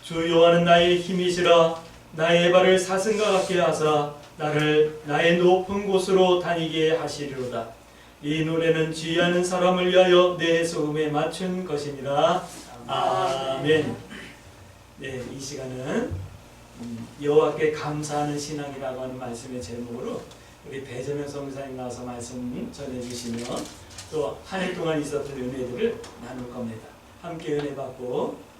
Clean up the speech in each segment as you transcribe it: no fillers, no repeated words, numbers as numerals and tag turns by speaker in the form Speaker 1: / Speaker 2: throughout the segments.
Speaker 1: 주 여호와는 나의 힘이시라. 나의 발을 사슴과 같게 하사 나를 나의 높은 곳으로 다니게 하시리로다. 이 노래는 지휘하는 사람을 위하여 내 소음에 맞춘 것이니라. 아멘. 네, 이 시간은 여호와께 감사하는 신앙이라고 하는 말씀의 제목으로 우리 배재명 선교사님 나와서 말씀 전해주시며 또 한 해 동안 있었던 은혜들을 나눌 겁니다. 함께 은혜 받고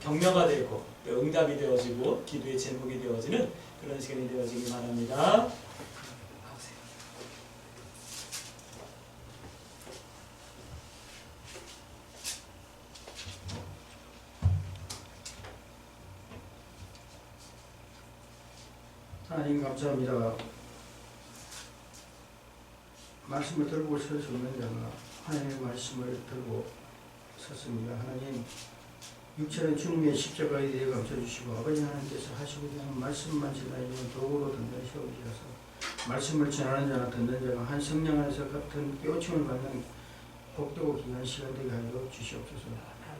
Speaker 1: 격려가 되고 또 응답이 되어지고 기도의 제목이 되어지는 그런 시간이 되어지기 바랍니다.
Speaker 2: 하나님 감사합니다. 말씀을 들고 설 수 없는 자가 하나님의 말씀을 들고 섰습니다. 하나님 육체는 주님의 십자가에 대해 감춰주시고 아버지 하나님께서 하시고자 하는 말씀만 전하시면 도구로 듣는 세워주셔서 말씀을 전하는 자나 듣는 자가 한 성령 안에서 같은 깨우침을 받는 복되고 귀한 시간 되게 하여 주시옵소서.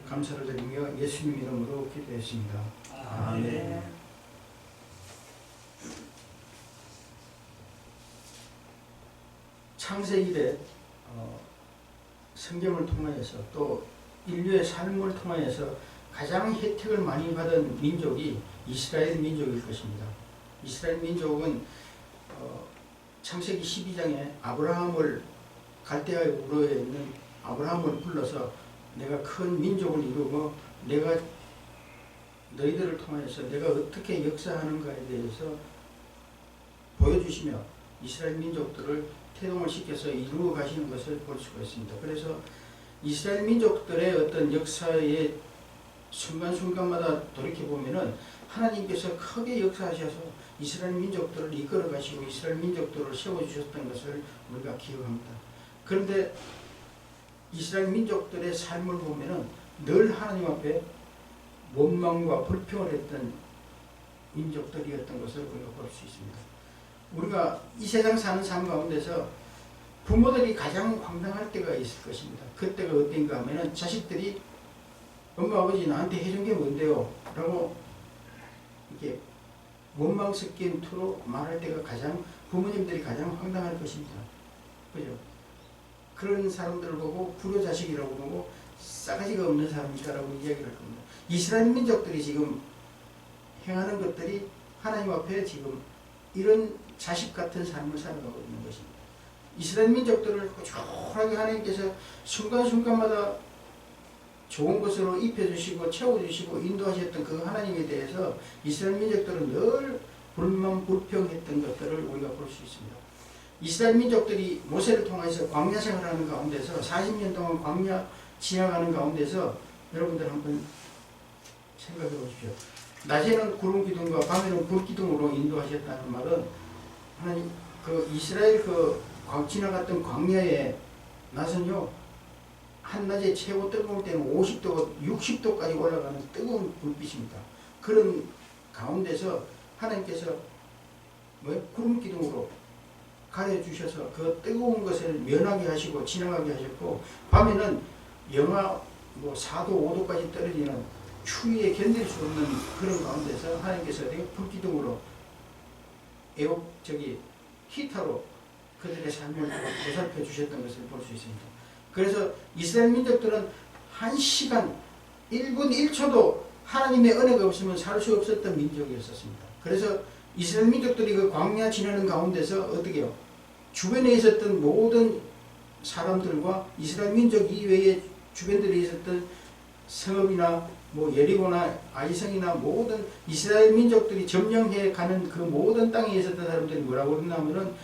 Speaker 2: 감사를 드리며 예수님 이름으로 기도했습니다. 아멘. 창세기에 성경을 통하여서 또 인류의 삶을 통하여서 가장 혜택을 많이 받은 민족이 이스라엘 민족일 것입니다. 이스라엘 민족은 창세기 12장에 아브라함을 갈대아의 우르에 있는 아브라함을 불러서 내가 큰 민족을 이루고 내가 너희들을 통하여서 내가 어떻게 역사하는가에 대해서 보여주시며 이스라엘 민족들을 태동을 시켜서 이루어 가시는 것을 볼 수가 있습니다. 그래서 이스라엘 민족들의 어떤 역사의 순간순간마다 돌이켜보면은 하나님께서 크게 역사하셔서 이스라엘 민족들을 이끌어 가시고 이스라엘 민족들을 세워주셨던 것을 우리가 기억합니다. 그런데 이스라엘 민족들의 삶을 보면은 늘 하나님 앞에 원망과 불평을 했던 민족들이었던 것을 우리가 볼 수 있습니다. 우리가 이 세상 사는 삶 가운데서 부모들이 가장 황당할 때가 있을 것입니다. 그때가 어땠가 하면은 자식들이 엄마 아버지 나한테 해준 게 뭔데요? 라고 이렇게 원망 섞인 투로 말할 때가 부모님들이 가장 황당할 것입니다. 그죠? 그런 사람들을 보고 불효자식이라고 보고 싸가지가 없는 사람이다라고 이야기를 할 겁니다. 이스라엘 민족들이 지금 행하는 것들이 하나님 앞에 지금 이런 자식 같은 삶을 살아가고 있는 것입니다. 이스라엘 민족들을 꾸준하게 하나님께서 순간순간마다 좋은 것으로 입혀주시고 채워주시고 인도하셨던 그 하나님에 대해서 이스라엘 민족들은 늘 불만 불평했던 것들을 우리가 볼 수 있습니다. 이스라엘 민족들이 모세를 통해서 광야 생활하는 가운데서 40년 동안 광야 지나가는 가운데서 여러분들 한번 생각해 보십시오. 낮에는 구름 기둥과 밤에는 불 기둥으로 인도하셨다는 말은 하나님 그 이스라엘 지나갔던 광야에 나선요 한낮에 최고 뜨거울 때는 50도, 60도까지 올라가는 뜨거운 불빛입니다. 그런 가운데서 하나님께서 구름 기둥으로 가려주셔서 그 뜨거운 것을 면하게 하시고 지나가게 하셨고 밤에는 영하 4도, 5도까지 떨어지는 추위에 견딜 수 없는 그런 가운데서 하나님께서 불기둥으로 히터로 그들의 삶을 보살펴 주셨던 것을 볼 수 있습니다. 그래서 이스라엘 민족들은 1시간 1분 1초도 하나님의 은혜가 없으면 살 수 없었던 민족이었습니다. 그래서 이스라엘 민족들이 그 광야 지나는 가운데서 어떻게 해요? 주변에 있었던 모든 사람들과 이스라엘 민족 이외에 주변들에 있었던 성읍이나 예리고나 아이성이나 모든 이스라엘 민족들이 점령해 가는 그 모든 땅에 있었던 사람들이 뭐라고 그러냐면은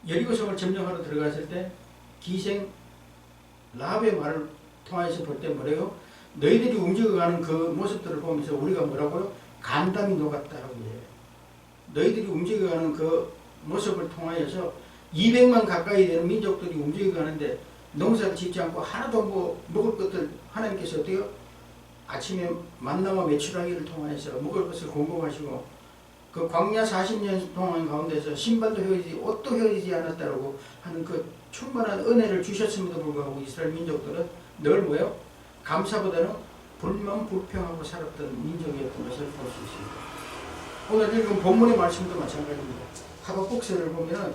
Speaker 2: 여리고성을 점령하러 들어갔을 때 기생 라합의 말을 통해서 볼 때 뭐래요? 너희들이 움직여가는 그 모습들을 보면서 우리가 뭐라고요? 간담이 녹았다라고 해요. 너희들이 움직여가는 그 모습을 통하여서 200만 가까이 되는 민족들이 움직여가는데 농사를 짓지 않고 하나도 먹을 것들 하나님께서 어때요? 아침에 만나와 메추라기를 통해서 먹을 것을 공급하시고 그 광야 40년 동안 가운데서 신발도 헤어지지 옷도 헤어지지 않았다라고 하는 그 충만한 은혜를 주셨음에도 불구하고 이스라엘 민족들은 늘 뭐예요? 감사보다는 불만 불평하고 살았던 민족이었던 것을 볼 수 있습니다. 오늘 읽은 본문의 말씀도 마찬가지입니다. 하박국서를 보면은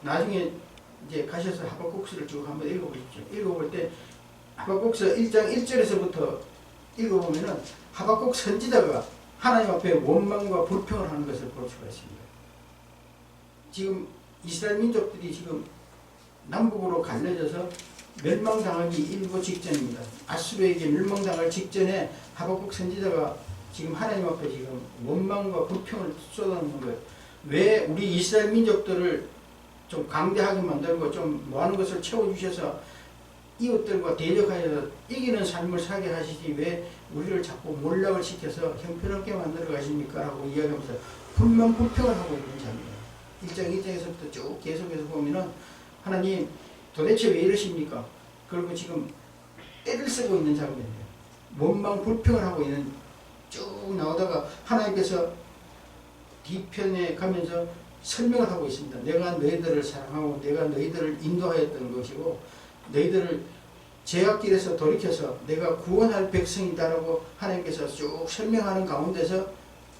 Speaker 2: 나중에 이제 가셔서 하박국서를 쭉 한번 읽어보십시오. 읽어볼 때 하박국서 1장 1절에서부터 읽어보면은 하박국 선지자가 하나님 앞에 원망과 불평을 하는 것을 볼 수가 있습니다. 지금 이스라엘 민족들이 지금 남북으로 갈라져서 멸망당하기 일보 직전입니다. 아수르에게 멸망당할 직전에 하박국 선지자가 지금 하나님 앞에 지금 원망과 불평을 쏟아놓는 거예요. 왜 우리 이스라엘 민족들을 좀 강대하게 만들고 좀 뭐하는 것을 채워주셔서 이웃들과 대적하여서 이기는 삶을 살게 하시지 왜 우리를 자꾸 몰락을 시켜서 형편없게 만들어 가십니까? 라고 이야기하면서 불만 불평을 하고 있는 장면이에요. 1장 1장에서부터 쭉 계속해서 보면은 하나님 도대체 왜 이러십니까? 그리고 지금 때를 쓰고 있는 장면이에요. 원망 불평을 하고 있는 쭉 나오다가 하나님께서 뒤편에 가면서 설명을 하고 있습니다. 내가 너희들을 사랑하고 내가 너희들을 인도하였던 것이고 너희들을 죄악길에서 돌이켜서 내가 구원할 백성이다라고 하나님께서 쭉 설명하는 가운데서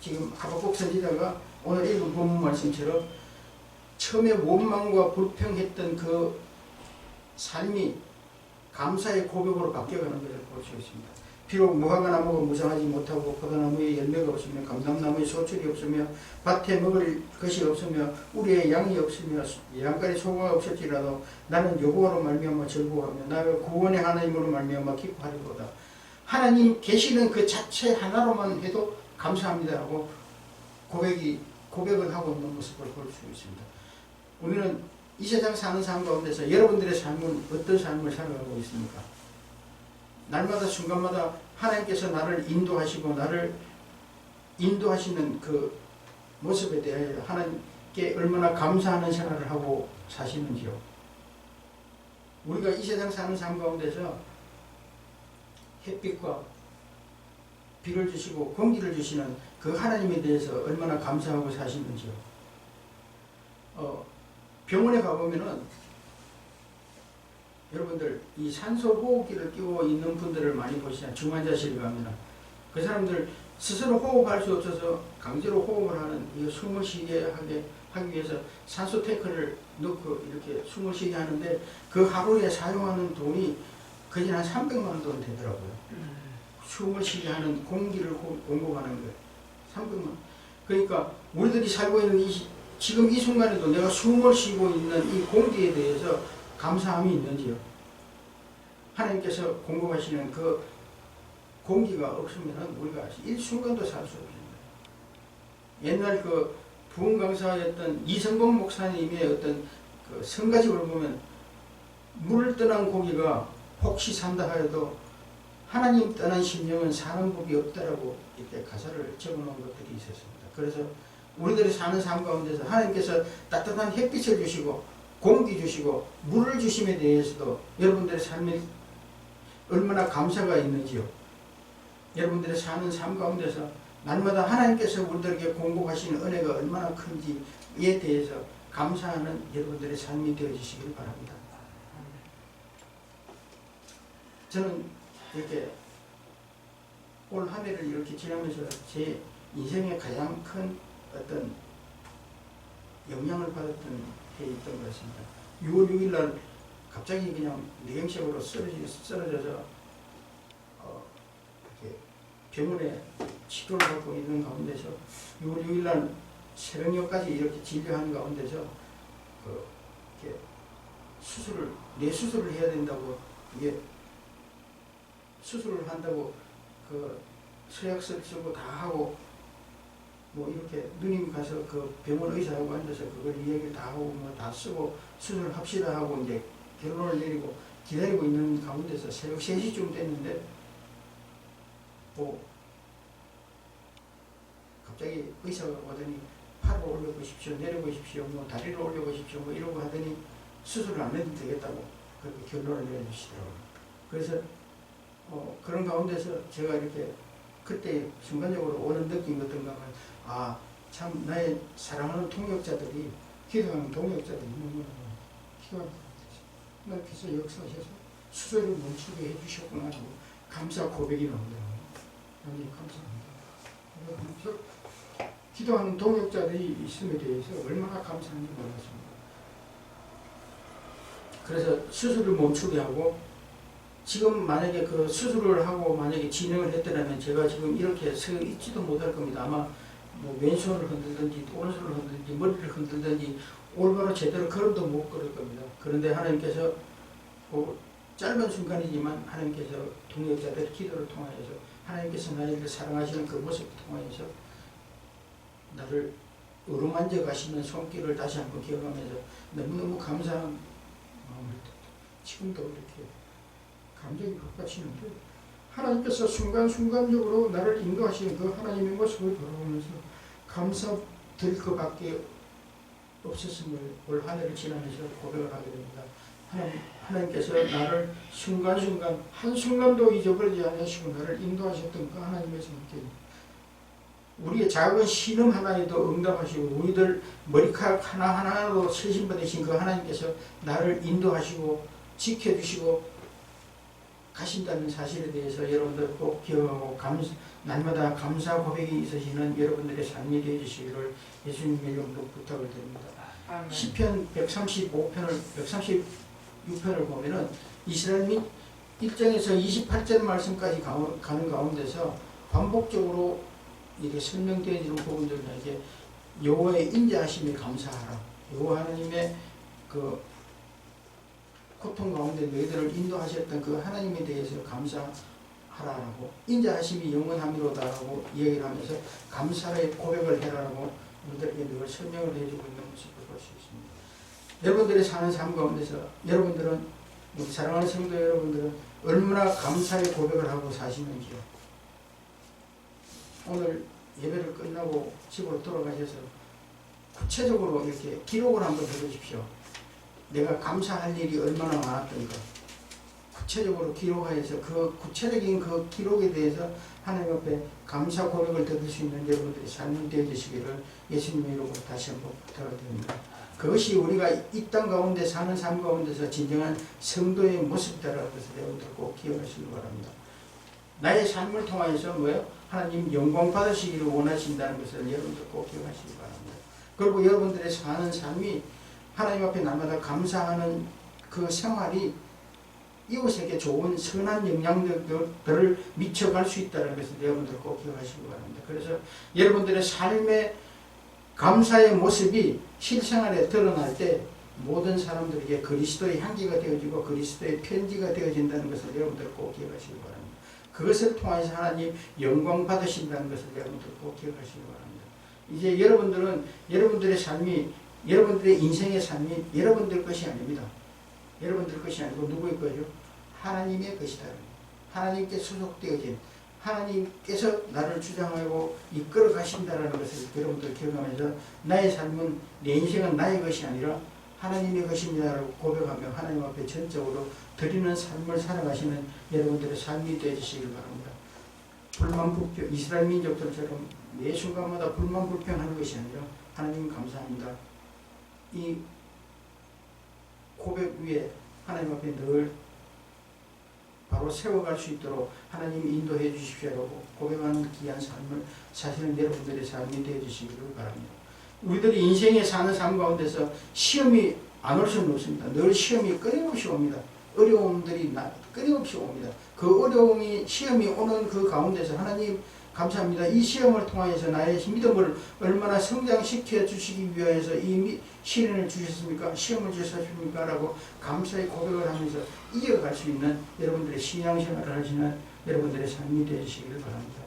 Speaker 2: 지금 하박국 선지자가 오늘 읽은 본문 말씀처럼 처음에 원망과 불평했던 그 삶이 감사의 고백으로 바뀌어가는 것을 볼 수 있습니다. 비록 무화과 나무가 무성하지 못하고 포도나무에 열매가 없으며 감람나무에 소출이 없으며 밭에 먹을 것이 없으며 우리의 양이 없으며 양갈의 소가 없을지라도 나는 여호와로 말미암아 즐거워하며 나의 구원의 하나님으로 말미암아 기뻐하리로다. 하나님 계시는 그 자체 하나로만 해도 감사합니다라고 고백을 하고 있는 모습을 볼 수 있습니다. 우리는 이 세상 사는 삶 가운데서 여러분들의 삶은 어떤 삶을 살아가고 있습니까? 날마다 순간마다 하나님께서 나를 인도하시고 나를 인도하시는 그 모습에 대하여 하나님께 얼마나 감사하는 생활을 하고 사시는지요. 우리가 이 세상 사는 삶 가운데서 햇빛과 비를 주시고 공기를 주시는 그 하나님에 대해서 얼마나 감사하고 사시는지요. 병원에 가보면은 여러분들 이 산소 호흡기를 끼고 있는 분들을 많이 보시잖아요. 중환자실 가면은 그 사람들 스스로 호흡할 수 없어서 강제로 호흡을 하는 이 숨을 쉬게 하기 위해서 산소 탱크를 넣고 이렇게 숨을 쉬게 하는데 그 하루에 사용하는 돈이 거의 한 300만 원 되더라고요. 숨을 쉬게 하는 공기를 공급하는 거예요. 300만 원. 그러니까 우리들이 살고 있는 지금 이 순간에도 내가 숨을 쉬고 있는 이 공기에 대해서 감사함이 있는지요? 하나님께서 공급하시는 그 공기가 없으면 우리가 일순간도 살 수 없습니다. 옛날 그 부흥 강사였던 이성봉 목사님의 어떤 그 성가집을 보면 물을 떠난 고기가 혹시 산다 하여도 하나님 떠난 심령은 사는 법이 없다라고 이렇게 가사를 적어놓은 것들이 있었습니다. 그래서 우리들이 사는 삶 가운데서 하나님께서 따뜻한 햇빛을 주시고 공기 주시고 물을 주심에 대해서도 여러분들의 삶에 얼마나 감사가 있는지요. 여러분들의 사는 삶 가운데서 날마다 하나님께서 우리들에게 공급하시는 은혜가 얼마나 큰지에 대해서 감사하는 여러분들의 삶이 되어주시길 바랍니다. 저는 이렇게 올 한 해를 이렇게 지나면서 제 인생의 가장 큰 어떤 영향을 받았던 해였던 것 같습니다. 6월 6일 날 갑자기 그냥 뇌경색으로 쓰러져서 이렇게 병원에 치료를 받고 있는 가운데서 6월 6일 날 새벽녘까지 이렇게 진료하는 가운데서 이렇게 뇌 수술을 해야 된다고 이게 수술을 한다고 그 서약서를 쓰고 다 하고 뭐 이렇게 누님 가서 그 병원 의사하고 앉아서 그걸 이야기를 다 하고 뭐 다 쓰고 수술을 합시다 하고 이제 결론을 내리고 기다리고 있는 가운데서 새벽 3시쯤 됐는데 뭐 갑자기 의사가 오더니 팔을 올려보십시오, 내려보십시오, 뭐 다리를 올려보십시오 뭐 이러고 하더니 수술을 안 해도 되겠다고 그렇게 결론을 내려주시더라고요. 그래서 그런 가운데서 제가 이렇게 그때 순간적으로 오는 느낌이 어떤가 하면 참 나의 사랑하는 통역자들이 기도하는 통역자들이 있는구나. 기도하는 통역자들. 하나님께서 역사하셔서 수술을 멈추게 해주셨구나 하고 감사 고백이 나오더라고요. 하나님 감사합니다. 그래서 기도하는 동역자들이 있음에 대해서 얼마나 감사한지 몰랐습니다. 그래서 수술을 멈추게 하고 지금 만약에 그 수술을 하고 만약에 진행을 했더라면 제가 지금 이렇게 서 있지도 못할 겁니다. 아마 뭐 왼손을 흔들든지 오른손을 흔들든지 머리를 흔들든지 올바로 제대로 걸음도 못 걸을 겁니다. 그런데 하나님께서 짧은 순간이지만 하나님께서 동역자들의 기도를 통하여서 하나님께서 나를 사랑하시는 그 모습을 통하여서 나를 어루만져 가시는 손길을 다시 한번 기억하면서 너무너무 감사한 마음을 지금도 이렇게 감정이 격받치는데 하나님께서 순간순간적으로 나를 인도하시는 그 하나님의 모습을 돌아보면서 감사드릴 것밖에 없었음을 올 한 해를 지나면서 고백을 하게 됩니다. 하나님께서 나를 순간순간 한순간도 잊어버리지 않으시고 나를 인도하셨던 그 하나님의 손길, 우리의 작은 신음 하나에도 응답하시고 우리들 머리카락 하나하나로 세심받으신 그 하나님께서 나를 인도하시고 지켜주시고 가신다는 사실에 대해서 여러분들 꼭 기억하고 날마다 감사 고백이 있으시는 여러분들의 삶이 되어주시기를 예수님의 이름으로 부탁을 드립니다. 시편 136편을 보면은 이스라엘 민 1장에서 28절 말씀까지 가는 가운데서 반복적으로 이렇게 설명되어지는 부분들에게 여호와의 인자하심에 감사하라. 여호와 하나님의 그 고통 가운데 너희들을 인도하셨던 그 하나님에 대해서 감사하라라고, 인자하심이 영원함이로다라고 얘기를 하면서 감사의 고백을 해라라고 우리들에게 늘 설명을 해주고 있는 모습을 볼 수 있습니다. 여러분들이 사는 삶 가운데서 여러분들은, 우리 사랑하는 성도 여러분들은 얼마나 감사의 고백을 하고 사시는지요. 오늘 예배를 끝나고 집으로 돌아가셔서 구체적으로 이렇게 기록을 한번 해보십시오. 내가 감사할 일이 얼마나 많았던가 구체적으로 기록하여서 그 구체적인 그 기록에 대해서 하나님 앞에 감사 고백을 드릴 수 있는 여러분들의 삶이 되어주시기를 예수님의 이름으로 다시 한번 부탁을 드립니다. 그것이 우리가 이 땅 가운데 사는 삶 가운데서 진정한 성도의 모습이라는 것을 여러분들 꼭 기억하시기 바랍니다. 나의 삶을 통하여서 뭐예요? 하나님 영광 받으시기를 원하신다는 것을 여러분들 꼭 기억하시기 바랍니다. 그리고 여러분들의 사는 삶이 하나님 앞에 날마다 감사하는 그 생활이 이웃에게 좋은 선한 영향들을 미쳐갈 수 있다는 것을 여러분들 꼭 기억하시기 바랍니다. 그래서 여러분들의 삶의 감사의 모습이 실생활에 드러날 때 모든 사람들에게 그리스도의 향기가 되어지고 그리스도의 편지가 되어진다는 것을 여러분들 꼭 기억하시기 바랍니다. 그것을 통해서 하나님 영광 받으신다는 것을 여러분들 꼭 기억하시기 바랍니다. 이제 여러분들은 여러분들의 삶이, 여러분들의 인생의 삶이 여러분들 것이 아닙니다. 여러분들 것이 아니고 누구의 거죠? 하나님의 것이다. 하나님께 소속되어진, 하나님께서 나를 주장하고 이끌어 가신다는 것을 여러분들 기억하면서 나의 삶은, 내 인생은 나의 것이 아니라 하나님의 것입니다라고 고백하며 하나님 앞에 전적으로 드리는 삶을 살아가시는 여러분들의 삶이 되어주시길 바랍니다. 불만불평, 이스라엘 민족들처럼 매 순간마다 불만불평하는 것이 아니라 하나님 감사합니다. 이 고백 위에 하나님 앞에 늘 바로 세워갈 수 있도록 하나님 인도해 주십시오라고 고백하는 귀한 삶을 사시는 여러분들의 삶이 되어주시기를 바랍니다. 우리들이 인생에 사는 삶 가운데서 시험이 안 올 수는 없습니다. 늘 시험이 끊임없이 옵니다. 어려움들이 끊임없이 옵니다. 그 어려움이, 시험이 오는 그 가운데서 하나님 감사합니다. 이 시험을 통하여서 나의 믿음을 얼마나 성장시켜 주시기 위해서 이 시련을 주셨습니까? 시험을 주셨습니까? 라고 감사의 고백을 하면서 이어갈 수 있는 여러분들의 신앙생활을 하시는 여러분들의 삶이 되시기를 바랍니다.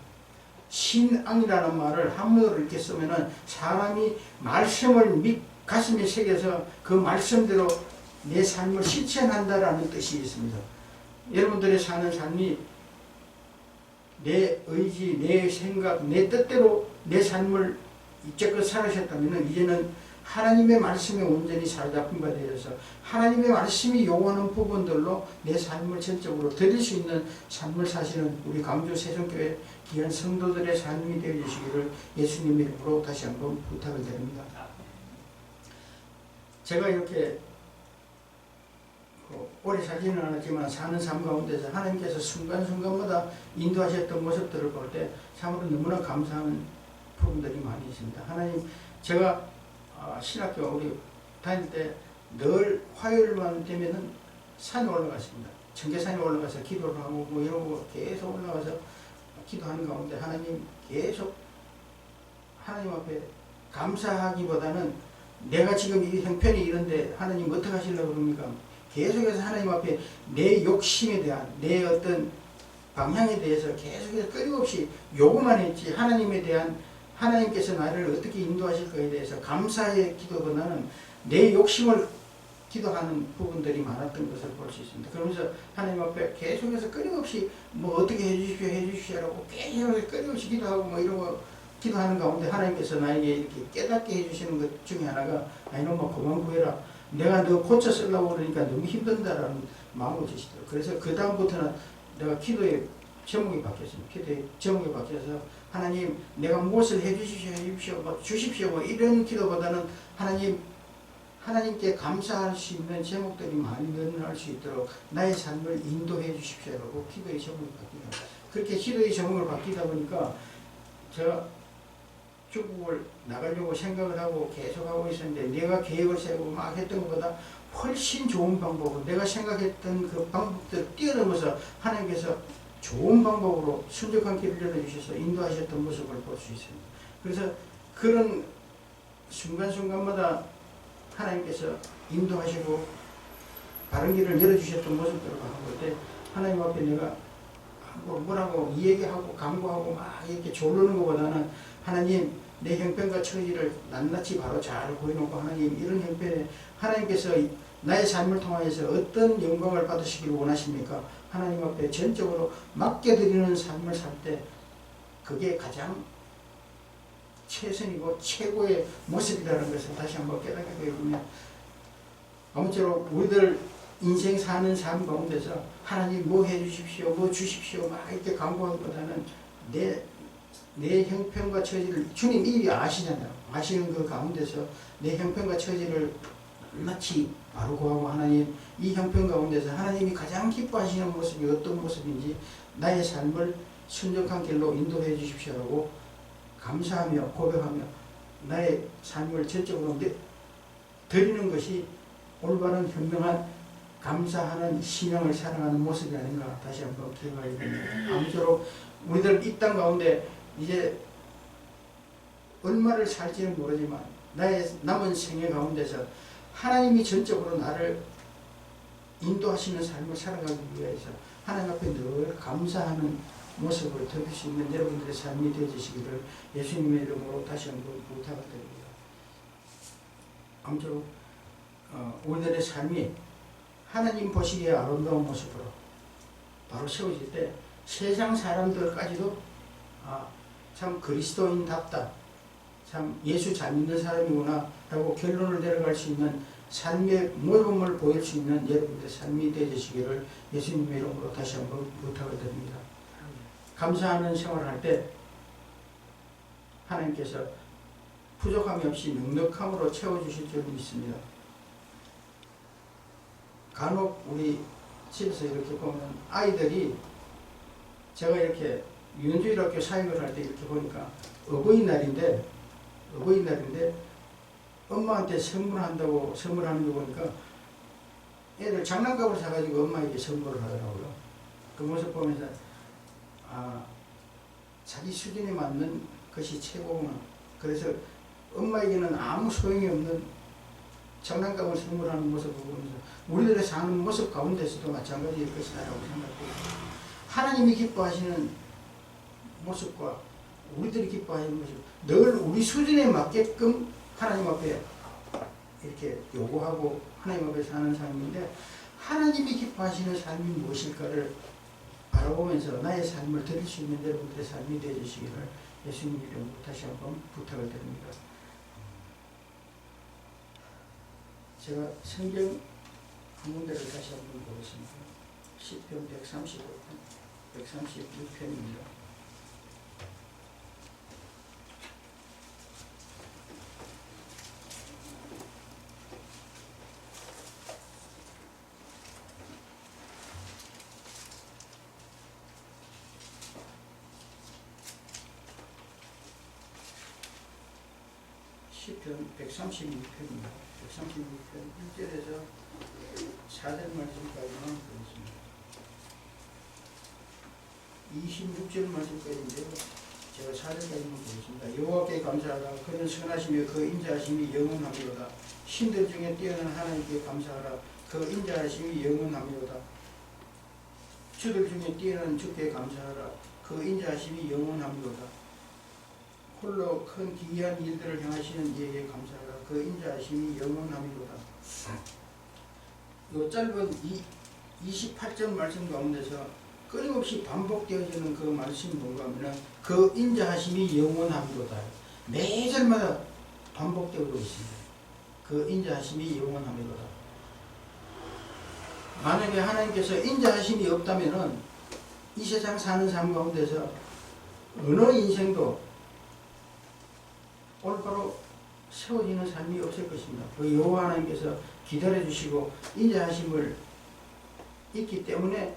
Speaker 2: 신앙이라는 말을 한문으로 이렇게 쓰면은 사람이 말씀을 가슴에 새겨서 그 말씀대로 내 삶을 실천한다라는 뜻이 있습니다. 여러분들의 사는 삶이 내 의지, 내 생각, 내 뜻대로 내 삶을 이제껏 살아셨다면 이제는 하나님의 말씀에 온전히 사로잡힌 바 되어서 하나님의 말씀이 요구하는 부분들로 내 삶을 전적으로 드릴 수 있는 삶을 사시는 우리 광주 세종교회 귀한 성도들의 삶이 되어주시기를 예수님의 이름으로 다시 한번 부탁을 드립니다. 제가 이렇게 오래 살지는 않았지만 사는 삶 가운데서 하나님께서 순간순간마다 인도하셨던 모습들을 볼 때 참으로 너무나 감사하는 부분들이 많이 있습니다. 하나님, 제가 신학교 우리 다닐 때 늘 화요일만 되면은 산에 올라갔습니다. 청계산에 올라가서 기도를 하고 뭐 이러고 계속 올라가서 기도하는 가운데 하나님 계속 하나님 앞에 감사하기보다는 내가 지금 이 형편이 이런데 하나님 어떻게 하시려고 그럽니까? 계속해서 하나님 앞에 내 욕심에 대한 내 어떤 방향에 대해서 계속해서 끊임없이 요구만 했지 하나님에 대한 하나님께서 나를 어떻게 인도하실 거에 대해서 감사의 기도보다는 내 욕심을 기도하는 부분들이 많았던 것을 볼 수 있습니다. 그러면서 하나님 앞에 계속해서 끊임없이 뭐 어떻게 해주십시오 해주십시오라고 계속 끊임없이 기도하고 뭐 이러고 기도하는 가운데 하나님께서 나에게 이렇게 깨닫게 해주시는 것 중에 하나가 아니 너무 그만 구해라. 내가 너 고쳐 쓰려고 그러니까 너무 힘든다라는 마음을 주시더라고요. 그래서 그 다음부터는 내가 기도의 제목이 바뀌었습니다. 기도의 제목이 바뀌어서 하나님 내가 무엇을 해주십시오 뭐 주십시오 뭐 이런 기도보다는 하나님께 감사할 수 있는 제목들이 많이 늘어날 수 있도록 나의 삶을 인도해 주십시오라고 기도의 제목이 바뀌다. 그렇게 기도의 제목을 바뀌다 보니까 제가 중국을 나가려고 생각을 하고 계속 하고 있었는데 내가 계획을 세우고 막 했던 것보다 훨씬 좋은 방법으로 내가 생각했던 그 방법들을 뛰어넘어서 하나님께서 좋은 방법으로 순적한 길을 열어주셔서 인도하셨던 모습을 볼 수 있습니다. 그래서 그런 순간순간마다 하나님께서 인도하시고 바른 길을 열어주셨던 모습들을 볼 때 하나님 앞에 내가 뭐라고 이야기하고 강구하고 막 이렇게 조르는 것보다는 하나님 내 형편과 처지를 낱낱이 바로 잘 보여놓고 하나님 이런 형편에 하나님께서 나의 삶을 통하여서 어떤 영광을 받으시기를 원하십니까? 하나님 앞에 전적으로 맡겨드리는 삶을 살 때 그게 가장 최선이고 최고의 모습이라는 것을 다시 한번 깨닫게 되거든요. 아무쪼록 우리들 인생 사는 삶 가운데서 하나님 뭐 해주십시오 뭐 주십시오 막 이렇게 강구하기보다는 내 형편과 처지를 주님 이미 아시잖아요. 아시는 그 가운데서 내 형편과 처지를 낱낱이 바로 구하고 하나님 이 형편 가운데서 하나님이 가장 기뻐하시는 모습이 어떤 모습인지 나의 삶을 순적한 길로 인도해 주십시오라고 감사하며 고백하며 나의 삶을 전적으로 드리는 것이 올바른 현명한 감사하는 신앙을 사랑하는 모습이 아닌가 다시 한번 기억하게 됩니다. 아무쪼록 우리들 이 땅 가운데 이제 얼마를 살지는 모르지만 나의 남은 생애 가운데서 하나님이 전적으로 나를 인도하시는 삶을 살아가기 위해서 하나님 앞에 늘 감사하는 모습을 드릴 수 있는 여러분들의 삶이 되어주시기를 예수님의 이름으로 다시 한번 부탁을 드립니다. 아무쪼록 우리들의 삶이 하나님 보시기에 아름다운 모습으로 바로 세워질 때 세상 사람들까지도 참 그리스도인답다, 참 예수 잘 믿는 사람이구나 라고 결론을 내려갈 수 있는 삶의 모범을 보일 수 있는 여러분들의 삶이 되어주시기를 예수님의 이름으로 다시 한번 부탁을 드립니다. 감사하는 생활을 할 때 하나님께서 부족함이 없이 넉넉함으로 채워주실 줄 믿습니다. 간혹 우리 집에서 이렇게 보면 아이들이 제가 이렇게 윤주일학교 사역을 할 때 이렇게 보니까 어버이날인데 엄마한테 선물한다고 선물하는 거 보니까 애들 장난감을 사가지고 엄마에게 선물을 하더라고요. 그 모습 보면서 자기 수준에 맞는 것이 최고구나. 그래서 엄마에게는 아무 소용이 없는 장난감을 선물하는 모습을 보면서 우리들의 사는 모습 가운데서도 마찬가지일 것이다라고 생각합니다. 하나님이 기뻐하시는 모습과 우리들이 기뻐하는 모습, 늘 우리 수준에 맞게끔 하나님 앞에 이렇게 요구하고 하나님 앞에 사는 삶인데 하나님이 기뻐하시는 삶이 무엇일까를 바라보면서 나의 삶을 드릴 수 있는 여러분들의 삶이 되어주시기를 예수님 이름으로 다시 한번 부탁을 드립니다. 제가 성경 한 군데를 다시 한번 보겠습니다. 시편 136편입니다. 시편 136편입니다. 136편 1절에서 4절 말씀까지만 보겠습니다. 26절 말씀까지인데요. 제가 4절까지만 보겠습니다. 여호와께 감사하라. 그는 선하시며 그 인자하심이 영원하미로다. 신들 중에 뛰어난 하나님께 감사하라. 그 인자하심이 영원하미로다. 주들 중에 뛰어난 주께 감사하라. 그 인자하심이 영원하미로다. 홀로 큰 기이한 일들을 행하시는 이에게 감사하라. 그 인자하심이 영원하미로다. 이 짧은 28절 말씀 가운데서 끊임없이 반복되어지는 그 말씀이 뭔가 하면 그 인자하심이 영원하미로다. 매 절마다 반복되고 있습니다. 그 인자하심이 영원하미로다. 만약에 하나님께서 인자하심이 없다면 이 세상 사는 삶 가운데서 어느 인생도 올바로 세워지는 삶이 없을 것입니다. 그 여호와 하나님께서 기다려주시고 인자하심을 있기 때문에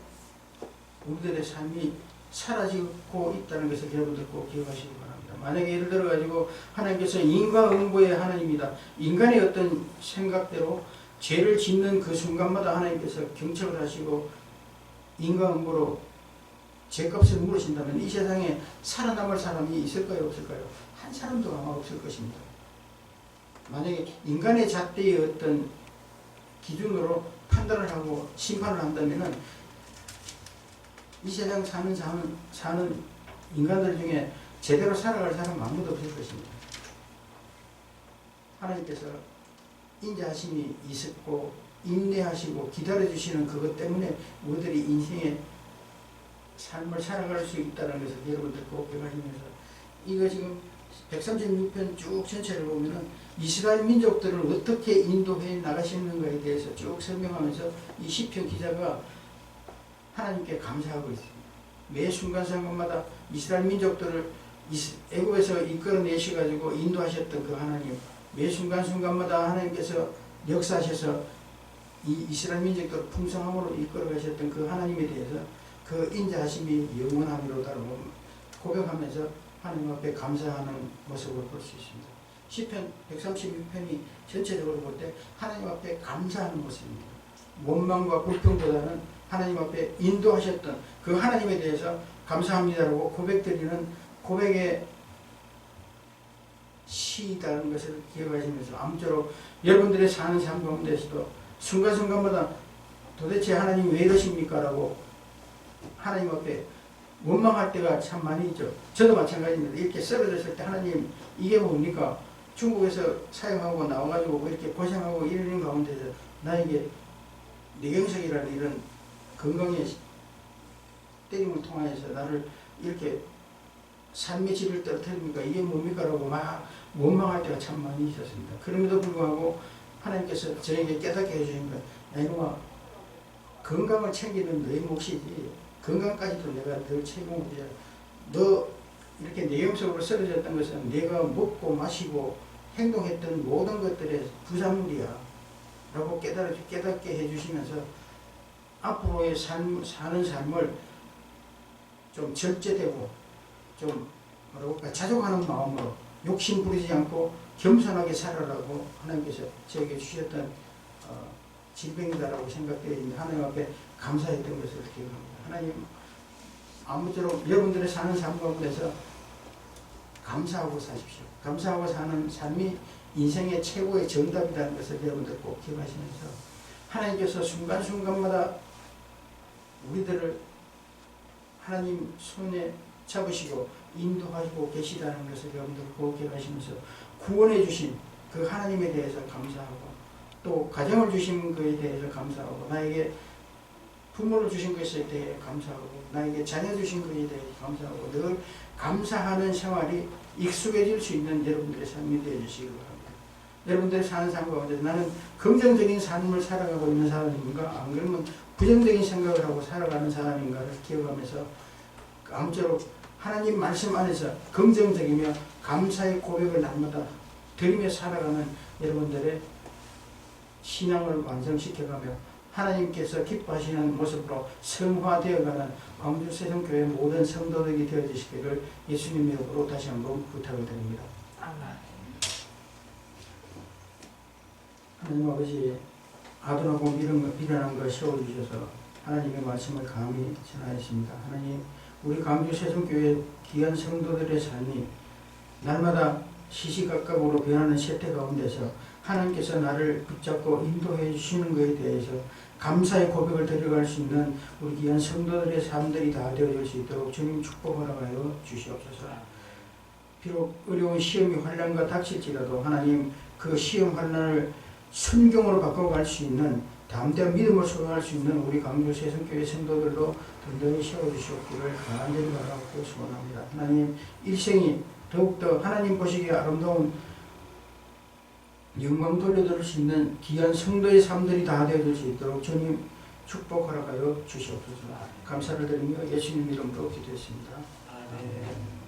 Speaker 2: 우리들의 삶이 사라지고 있다는 것을 여러분들 꼭 기억하시기 바랍니다. 만약에 예를 들어 가지고 하나님께서 인과응보의 하나님이다. 인간의 어떤 생각대로 죄를 짓는 그 순간마다 하나님께서 경책을 하시고 인과응보로 죄값을 물으신다면 이 세상에 살아남을 사람이 있을까요? 없을까요? 한 사람도 아마 없을 것입니다. 만약에 인간의 잣대의 어떤 기준으로 판단을 하고 심판을 한다면 이 세상 사는 인간들 중에 제대로 살아갈 사람 아무도 없을 것입니다. 하나님께서 인자하심이 있었고 인내하시고 기다려주시는 그것 때문에 우리들이 인생의 삶을 살아갈 수 있다는 것을 여러분들 꼭 기억하시면서 이거 지금 136편 쭉 전체를 보면은 이스라엘 민족들을 어떻게 인도해 나가시는가에 대해서 쭉 설명하면서 이 시편 기자가 하나님께 감사하고 있습니다. 매 순간순간마다 이스라엘 민족들을 애굽에서 이끌어내셔가지고 인도하셨던 그 하나님, 매 순간순간마다 하나님께서 역사하셔서 이 이스라엘 민족들을 풍성함으로 이끌어가셨던 그 하나님에 대해서 그 인자하심이 영원하미로다라고 고백하면서 하나님 앞에 감사하는 모습을 볼 수 있습니다. 시편 136편이 전체적으로 볼 때 하나님 앞에 감사하는 모습입니다. 원망과 불평보다는 하나님 앞에 인도하셨던 그 하나님에 대해서 감사합니다라고 고백드리는 고백의 시이다는 것을 기억하시면서 아무쪼록 여러분들의 사는 삶 가운데서도 순간순간마다 도대체 하나님 왜 이러십니까? 라고 하나님 앞에 원망할 때가 참 많이 있죠. 저도 마찬가지입니다. 이렇게 쓰러졌을 때 하나님 이게 뭡니까? 중국에서 사용하고 나와가지고 뭐 이렇게 고생하고 이러는 가운데서 나에게 뇌경색이라는 이런 건강의 때림을 통하여서 나를 이렇게 삶의 질을 떨어뜨립니까? 이게 뭡니까? 라고 막 원망할 때가 참 많이 있었습니다. 그럼에도 불구하고 하나님께서 저에게 깨닫게 해주신 것, 야 이놈아, 건강을 챙기는 너의 몫이지 건강까지도 내가 늘 책임을 져야 너 이렇게 뇌경색으로 쓰러졌던 것은 내가 먹고 마시고 행동했던 모든 것들의 부산물이야 라고 깨닫게 해주시면서 앞으로의 사는 삶을 좀 절제되고 좀 뭐랄까 자족하는 마음으로 욕심 부리지 않고 겸손하게 살아라고 하나님께서 저에게 주셨던 질병이다라고 생각되어 하나님 앞에 감사했던 것을 기억합니다. 하나님 아무쪼록 여러분들의 사는 삶 가운데서 감사하고 사십시오. 감사하고 사는 삶이 인생의 최고의 정답이라는 것을 여러분들 꼭 기억하시면서 하나님께서 순간순간마다 우리들을 하나님 손에 잡으시고 인도하시고 계시다는 것을 여러분들 꼭 기억하시면서 구원해 주신 그 하나님에 대해서 감사하고 또 가정을 주신 것에 대해서 감사하고 나에게 부모를 주신 것에 대해 감사하고 나에게 자녀 주신 것에 대해 감사하고 늘 감사하는 생활이 익숙해질 수 있는 여러분들의 삶이 되어주시기 바랍니다. 여러분들의 사는 삶 가운데 나는 긍정적인 삶을 살아가고 있는 사람인가 안 그러면 부정적인 생각을 하고 살아가는 사람인가를 기억하면서 아무쪼록 하나님 말씀 안에서 긍정적이며 감사의 고백을 날마다 드리며 살아가는 여러분들의 신앙을 완성시켜가며 하나님께서 기뻐하시는 모습으로 성화되어가는 광주 세종교회 모든 성도들이 되어주시기를 예수님 이름으로 다시 한번 부탁을 드립니다.
Speaker 3: 아멘.
Speaker 2: 하나님 아버지, 아둔하고 미련한 걸 세워주셔서 하나님의 말씀을 감히 전하였습니다. 하나님, 우리 광주 세종교회 귀한 성도들의 삶이 날마다 시시각각으로 변하는 세태 가운데서 하나님께서 나를 붙잡고 인도해 주시는 것에 대해서 감사의 고백을 드려갈 수 있는 우리 귀한 성도들의 삶들이 다 되어질 수 있도록 주님 축복 허락하여 주시옵소서. 비록 어려운 시험이 환난과 닥칠지라도 하나님 그 시험 환난을 순경으로 바꿔갈 수 있는 담대한 믿음을 소유할 수 있는 우리 광주 세성교회 성도들로 든든히 세워주시옵기를 간절히 바라고 소원합니다. 하나님 일생이 더욱더 하나님 보시기에 아름다운 영광 돌려드릴 수 있는 귀한 성도의 삶들이 다 되어질 수 있도록 주님 축복 허락하여 주시옵소서. 감사를 드리며 예수님 이름으로 기도했습니다. 아멘.